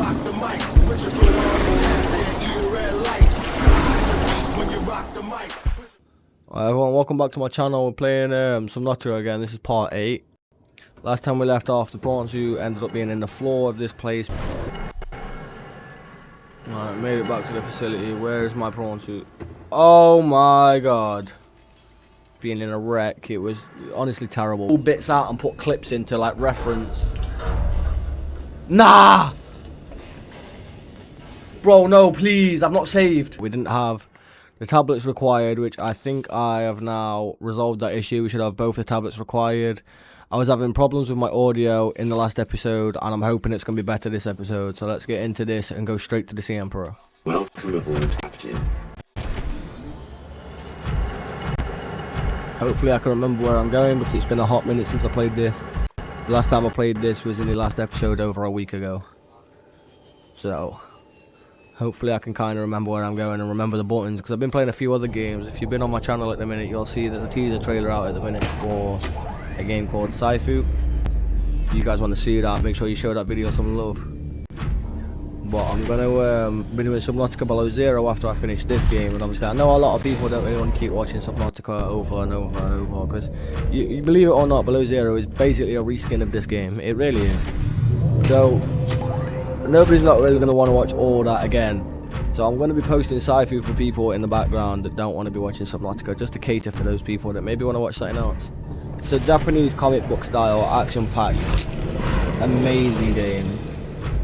rock the mic. Put your foot on the gas and eat a red light. Ride the beat when you rock the mic. Alright everyone, welcome back to my channel. We're playing Subnautica again. This is part 8. Last time we left off, the prawn suit ended up being in the floor of this place. Alright, made it back to the facility. Where is my prawn suit? Oh my god. Being in a wreck, it was honestly terrible. Pull bits out and put clips in to like reference. Nah! Bro, no, please, I'm not saved. We didn't have the tablets required, which I think I have now resolved that issue. We should have both the tablets required. I was having problems with my audio in the last episode, and I'm hoping it's going to be better this episode. So let's get into this and go straight to the Sea Emperor. Welcome aboard, Captain. Hopefully I can remember where I'm going, because it's been a hot minute since I played this. The last time I played this was in the last episode over a week ago. So hopefully I can kind of remember where I'm going and remember the buttons, because I've been playing a few other games. If you've been on my channel at the minute, you'll see there's a teaser trailer out at the minute for a game called Sci-Fu. If you guys want to see that, make sure you show that video some love. But I'm going to be doing Subnautica Below Zero after I finish this game. And obviously I know a lot of people don't really want to keep watching Subnautica over and over and over, because you believe it or not, Below Zero is basically a reskin of this game. It really is. So nobody's not really going to want to watch all that again. So I'm going to be posting Sci-Fu for people in the background that don't want to be watching Subnautica, just to cater for those people that maybe want to watch something else. It's a Japanese comic book style, action-packed, amazing game.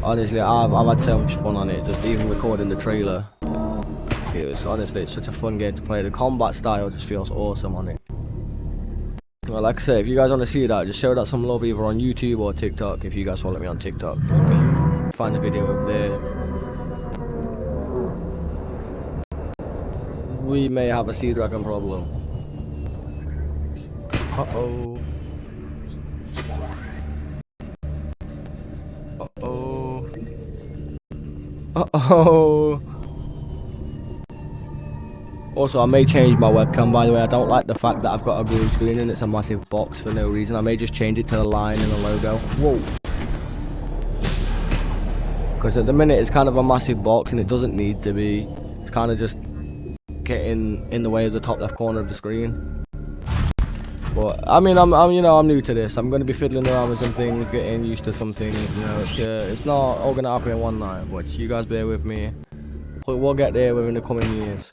Honestly, I've had so much fun on it, just even recording the trailer. Honestly, it's such a fun game to play. The combat style just feels awesome on it. Well, like I say, if you guys want to see that, just show that some love either on YouTube or TikTok. If you guys follow me on TikTok, you can find the video over there. We may have a sea dragon problem. Uh-oh. Uh-oh. Uh-oh. Also, I may change my webcam, by the way. I don't like the fact that I've got a green screen and it's a massive box for no reason. I may just change it to the line and the logo. Whoa. Because at the minute it's kind of a massive box and it doesn't need to be. It's kind of just getting in the way of the top left corner of the screen. But I mean, I'm new to this. I'm going to be fiddling around with some things, getting used to some things. You know, it's not all going to happen in one night. But you guys bear with me. We'll get there within the coming years.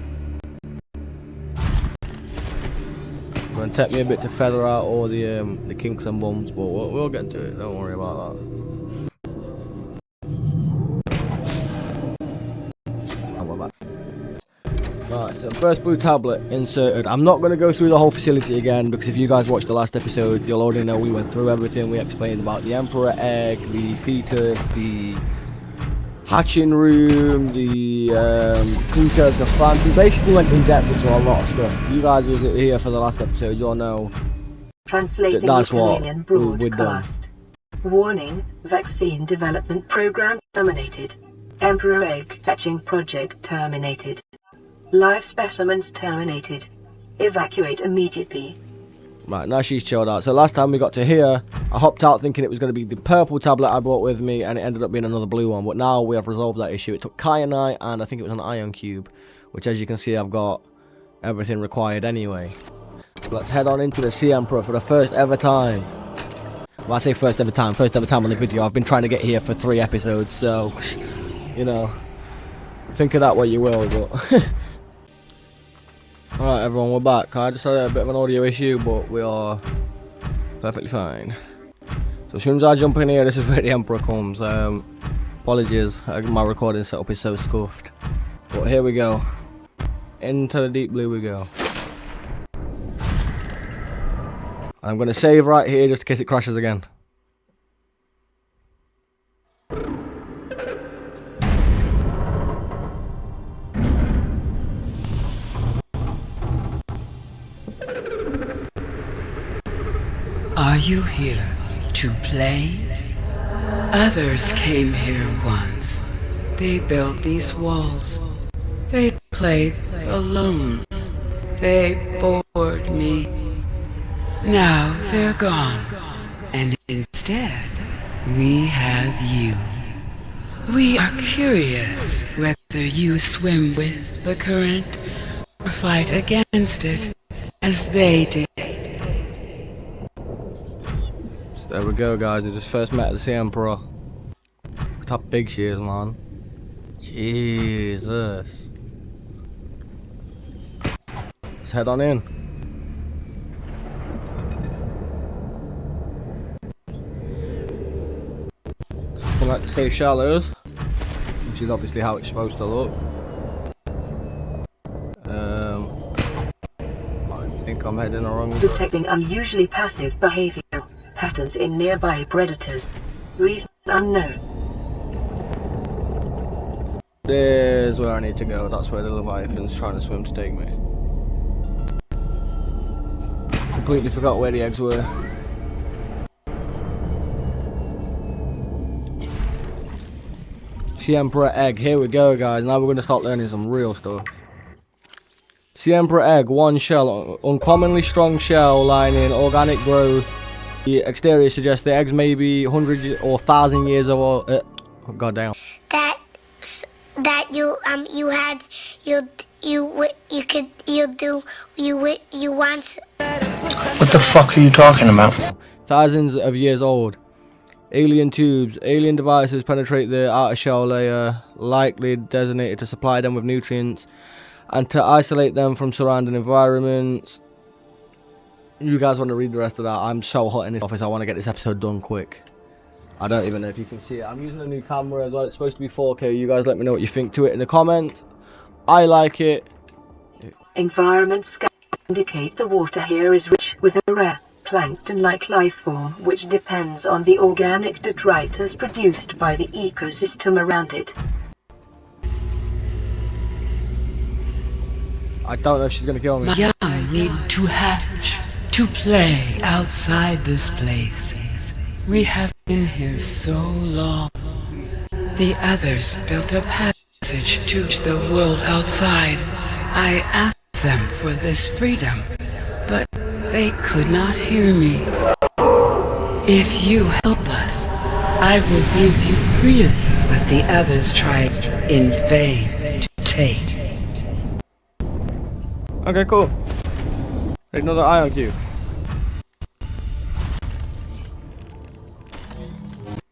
It's going to take me a bit to feather out all the kinks and bumps, but we'll get to it. Don't worry about that. Right, so first blue tablet inserted. I'm not going to go through the whole facility again, because if you guys watched the last episode, you'll already know we went through everything. We explained about the Emperor egg, the fetus, the hatching room, the creatures, the fan. We basically went in depth into a lot of stuff. You guys was here for the last episode, you'll know Translating that's what Lithuanian we've done. broadcast. Warning, vaccine development program terminated. Emperor egg hatching project terminated. Live specimens terminated. Evacuate immediately. Right, now she's chilled out. So last time we got to here, I hopped out thinking it was going to be the purple tablet I brought with me, and it ended up being another blue one. But now we have resolved that issue. It took kyanite, and I think it was an ion cube, which, as you can see, I've got everything required anyway. So let's head on into the Sea Emperor for the first ever time. Well, I say first ever time on the video. I've been trying to get here for 3 episodes, so, you know, think of that what you will, but... Alright everyone, we're back. I just had a bit of an audio issue, but we are perfectly fine. So as soon as I jump in here, this is where the Emperor comes. Apologies, my recording setup is so scuffed. But here we go. Into the deep blue we go. I'm going to save right here just in case it crashes again. Are you here to play? Others came here once. They built these walls. They played alone. They bored me. Now they're gone. And instead, we have you. We are curious whether you swim with the current or fight against it, as they did. So there we go, guys. I just first met the Sea Emperor. Look how big she is, man. Jesus. Let's head on in. Something like the safe shallows, which is obviously how it's supposed to look. I think I'm heading the wrong way. Detecting unusually passive behavioral patterns in nearby predators. Reason unknown. There's where I need to go. That's where the Leviathan's trying to swim to take me. Completely forgot where the eggs were. Sea Emperor egg. Here we go, guys. Now we're going to start learning some real stuff. Sea Emperor egg. 1 shell. Uncommonly strong shell lining. Organic growth. The exterior suggests the eggs may be 100 or 1,000 years old. Oh, God damn. That you once. What the fuck are you talking about? Thousands of years old. Alien tubes. Alien devices penetrate the outer shell layer, likely designated to supply them with nutrients and to isolate them from surrounding environments. You guys want to read the rest of that? I'm so hot in this office. I want to get this episode done quick. I don't even know if you can see it. I'm using a new camera as well. It's supposed to be 4K. You guys let me know what you think to it in the comments. I like it. Environment scans indicate the water here is rich with a rare plankton-like life form which depends on the organic detritus produced by the ecosystem around it. I don't know if she's going to kill me. My young need to hatch, to play outside this place. We have been here so long. The others built a passage to the world outside. I asked them for this freedom, but they could not hear me. If you help us, I will give you freely what the others tried in vain to take. Okay, cool. Another eye on you.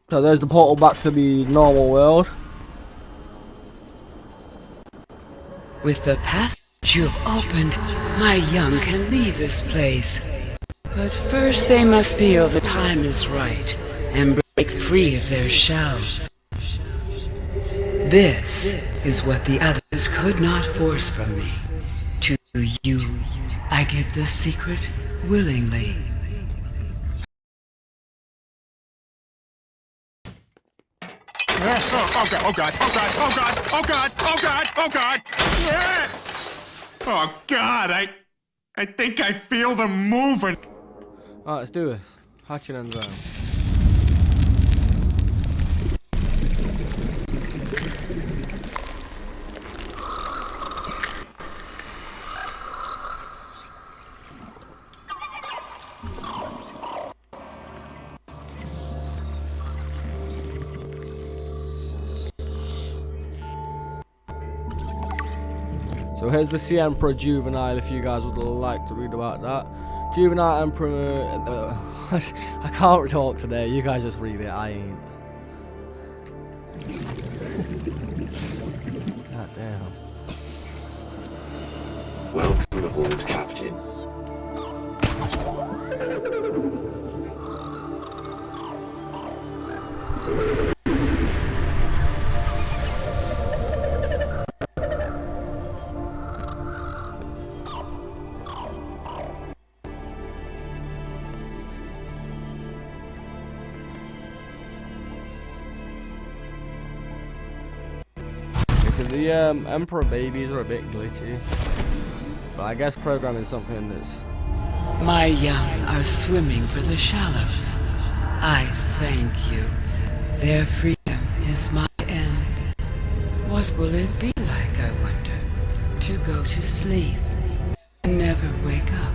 So there's the portal back to the normal world. With the passage you have opened, my young can leave this place. But first they must feel the time is right and break free of their shells. This is what the others could not force from me. To you, I give the secret willingly. Oh God, oh God, oh God, oh God, oh God, oh God, oh God! Yeah. Oh God, I think I feel them moving. Alright, let's do this. Hatching and zone. So here's the Sea Emperor Juvenile, if you guys would like to read about that. Juvenile Emperor... I can't talk today, you guys just read it, I ain't. God damn. Welcome aboard, Captain. So the Emperor babies are a bit glitchy, but I guess programming something that's... My young are swimming for the shallows. I thank you. Their freedom is my end. What will it be like, I wonder, to go to sleep and never wake up?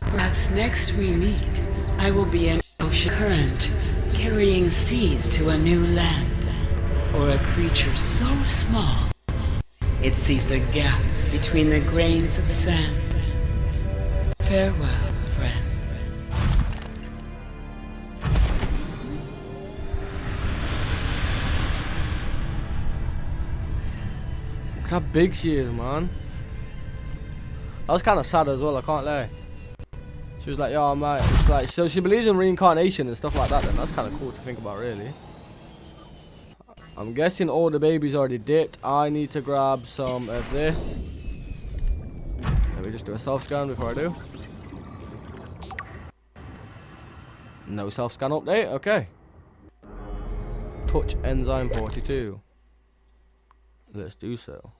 Perhaps next we meet, I will be an ocean current, carrying seas to a new land. or a creature so small it sees the gaps between the grains of sand. Farewell, friend. Look how big she is, man. That was kind of sad as well, I can't lie. She was like, yo, mate. It's like, so she believes in reincarnation and stuff like that then. That's kind of cool to think about, really. I'm guessing all the babies already dipped. I need to grab some of this. Let me just do a self-scan before I do. No self-scan update, okay. Touch enzyme 42. Let's do so.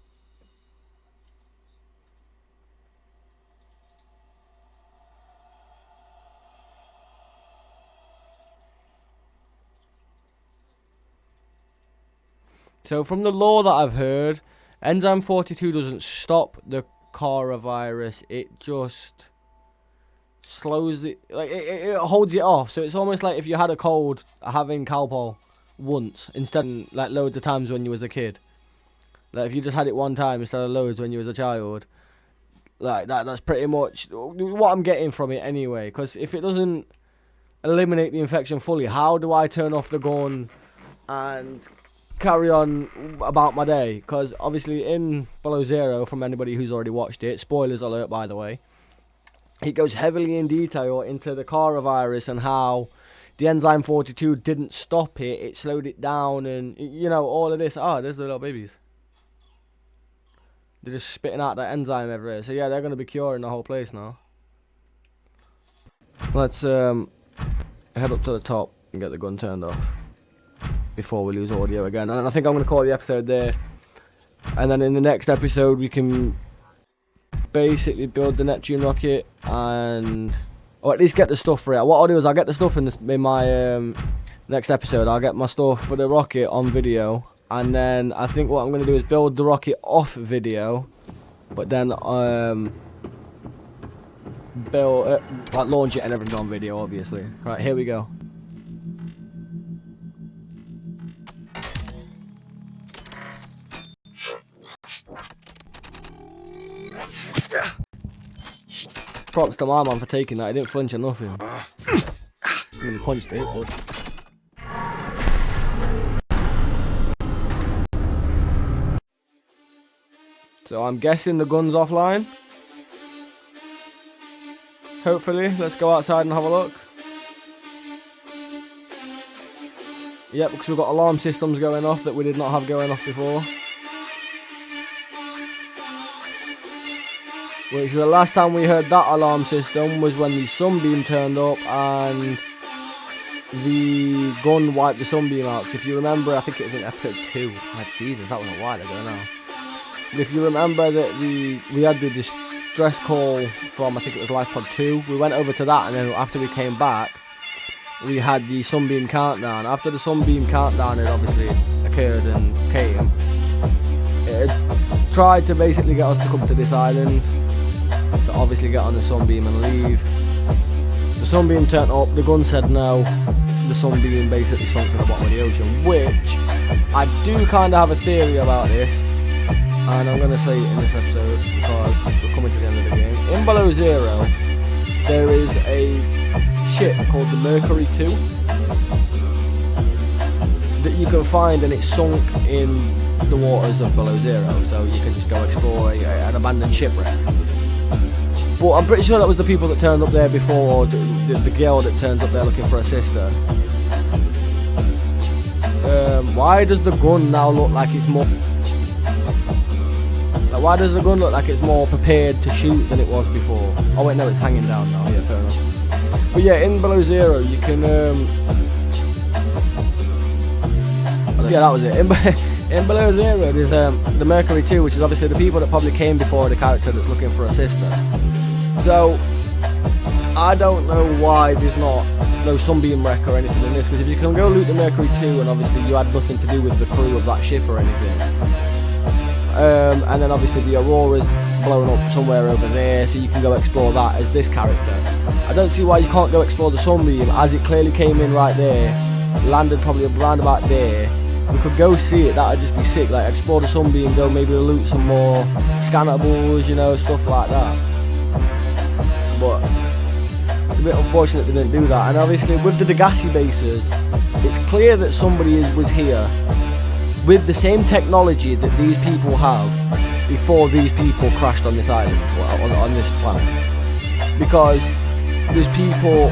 So from the lore that I've heard, enzyme 42 doesn't stop the coronavirus, it just slows it, like it holds it off. So it's almost like if you had a cold, having Calpol once instead of like loads of times when you was a kid. Like if you just had it one time instead of loads when you was a child, like that's pretty much what I'm getting from it anyway. Because if it doesn't eliminate the infection fully, how do I turn off the gun and carry on about my day? Because obviously in Below Zero, from anybody who's already watched it, spoilers alert by the way, it goes heavily in detail into the coronavirus and how the enzyme 42 didn't stop it, it slowed it down, and you know, all of this. Oh, there's the little babies. They're just spitting out that enzyme everywhere. So yeah, they're going to be curing the whole place now. Let's head up to the top and get the gun turned off before we lose audio again. And I think I'm going to call the episode there. And then in the next episode we can basically build the Neptune rocket and, or at least get the stuff for it. What I'll do is I'll get the stuff in my next episode. I'll get my stuff for the rocket on video. And then I think what I'm going to do is build the rocket off video. But then build like launch it and everything on video, obviously. Right, here we go. Props to my man for taking that. He didn't flinch or nothing. I mean, he punched it, but... So I'm guessing the gun's offline. Hopefully, let's go outside and have a look. Yep, because we've got alarm systems going off that we did not have going off before. Which the last time we heard that alarm system was when the sunbeam turned up and the gun wiped the sunbeam out. So if you remember, I think it was in episode 2. Oh, Jesus, that was a while ago now. If you remember that we had the distress call from, I think it was Lifepod 2, we went over to that, and then after we came back, we had the sunbeam countdown. After the sunbeam countdown had obviously occurred and came, it had tried to basically get us to come to this island, to obviously get on the sunbeam and leave. The sunbeam turned up, the gun said no, the sunbeam basically sunk to the bottom of the ocean, which I do kind of have a theory about this. And I'm going to say it in this episode because we're coming to the end of the game. In Below Zero, there is a ship called the Mercury 2 that you can find, and it's sunk in the waters of Below Zero, so you can just go explore an abandoned shipwreck. But I'm pretty sure that was the people that turned up there before, or the girl that turns up there looking for a sister. Why does the gun now look like it's more... Why does the gun look like it's more prepared to shoot than it was before? Oh wait, no, it's hanging down now. Yeah, fair enough. But yeah, in Below Zero, you can... Yeah, that was it. In Below Zero, there's the Mercury 2, which is obviously the people that probably came before the character that's looking for a sister. So, I don't know why there's no sunbeam wreck or anything in this, because if you can go loot the Mercury 2, and obviously you had nothing to do with the crew of that ship or anything. And then obviously the Aurora's blown up somewhere over there, so you can go explore that as this character. I don't see why you can't go explore the sunbeam, as it clearly came in right there, landed probably around about there, we could go see it. That'd just be sick. Like explore the Sunbeam and go maybe loot some more scannables, you know, stuff like that. But it's a bit unfortunate they didn't do that. And obviously with the Degassi bases, it's clear that somebody was here with the same technology that these people have before these people crashed on this island, on this planet. Because there's people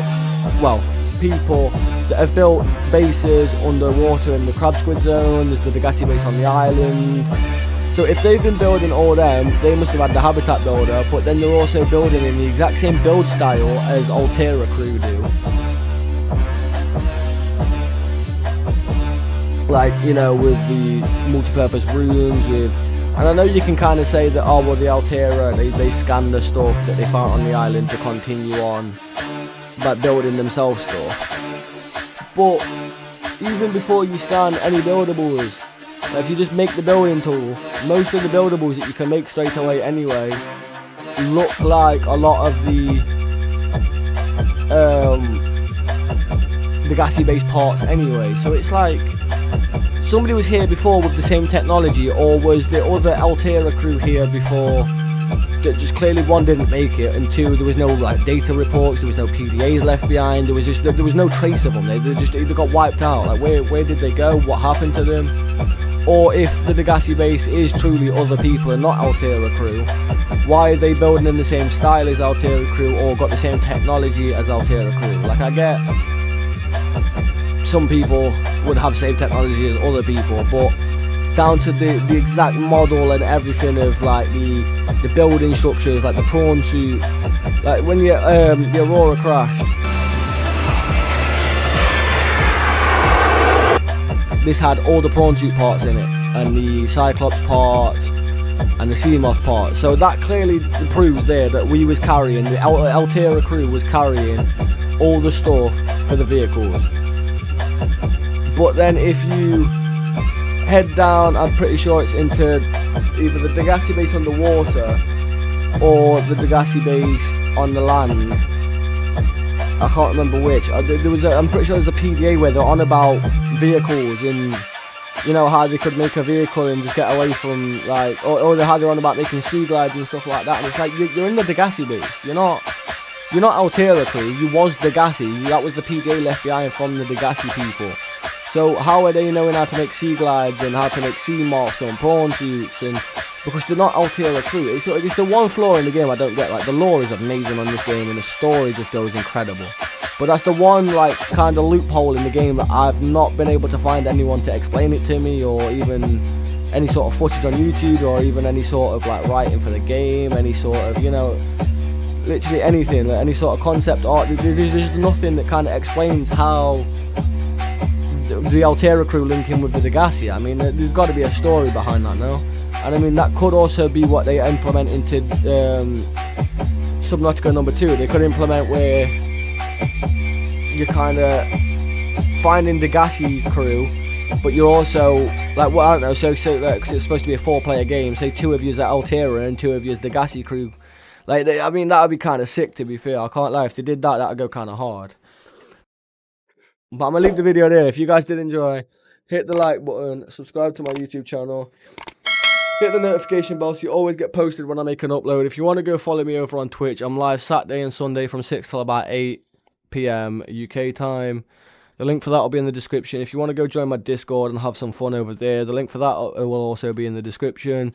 that have built bases underwater in the crab squid zone. There's the Degassi base on the island. So if they've been building all them, they must have had the habitat builder, but then they're also building in the exact same build style as Altera crew do. Like, you know, with the multi-purpose rooms, and I know you can kind of say that, oh well, the Altera, they scan the stuff that they found on the island to continue on, like building themselves stuff. But even before you scan any buildables, if you just make the building tool, most of the buildables that you can make straight away anyway look like a lot of the Degassi base parts anyway. So it's like somebody was here before with the same technology, or was the other Altera crew here before that just clearly, one, didn't make it, and two, there was no like data reports, there was no PDAs left behind, there was no trace of them. They just either got wiped out. Like where did they go? What happened to them? Or if the Degassi base is truly other people and not Altera crew, why are they building in the same style as Altera crew or got the same technology as Altera crew? Like, I get some people would have same technology as other people, but down to the exact model and everything of like the building structures, like the prawn suit, like when the Aurora crashed, this had all the prawn suit parts in it, and the Cyclops parts, and the Seamoth parts. So that clearly proves there that we was carrying, the Altera crew was carrying all the stuff for the vehicles. But then if you head down, I'm pretty sure it's into either the Degassi base underwater or the Degassi base on the land. I can't remember which. I'm pretty sure there's a PDA where they're on about vehicles, and you know how they could make a vehicle and just get away from, like, or how they're on about making sea glides and stuff like that. And it's like, you're in the Degassi base. You're not Altera crew. You was Degassi. That was the PDA left behind from the Degassi people. So how are they knowing how to make sea glides and how to make sea moths and prawn suits? And because they're not Altera crew. It's the one flaw in the game I don't get. Like, the lore is amazing on this game and the story just goes incredible. But that's the one, like, kind of loophole in the game that I've not been able to find anyone to explain it to me, or even any sort of footage on YouTube, or even any sort of like writing for the game, any sort of, you know, literally anything, like any sort of concept art. There's nothing that kind of explains how the Altera crew link in with the Degassi. I mean, there's got to be a story behind that, no? And I mean, that could also be what they implement into Subnautica number 2. They could implement where you're kind of finding Degassi crew, but you're also, like, well, I don't know, so because it's supposed to be a 4-player game, say 2 of you are Altera and 2 of you is Degassi crew. Like, I mean, that would be kind of sick, to be fair. I can't lie, if they did that, that would go kind of hard. But I'm going to leave the video there. If you guys did enjoy, hit the like button, subscribe to my YouTube channel, hit the notification bell so you always get posted when I make an upload. If you want to go follow me over on Twitch, I'm live Saturday and Sunday from 6 till about 8 PM UK time. The link for that will be in the description. If you want to go join my Discord and have some fun over there, the link for that will also be in the description.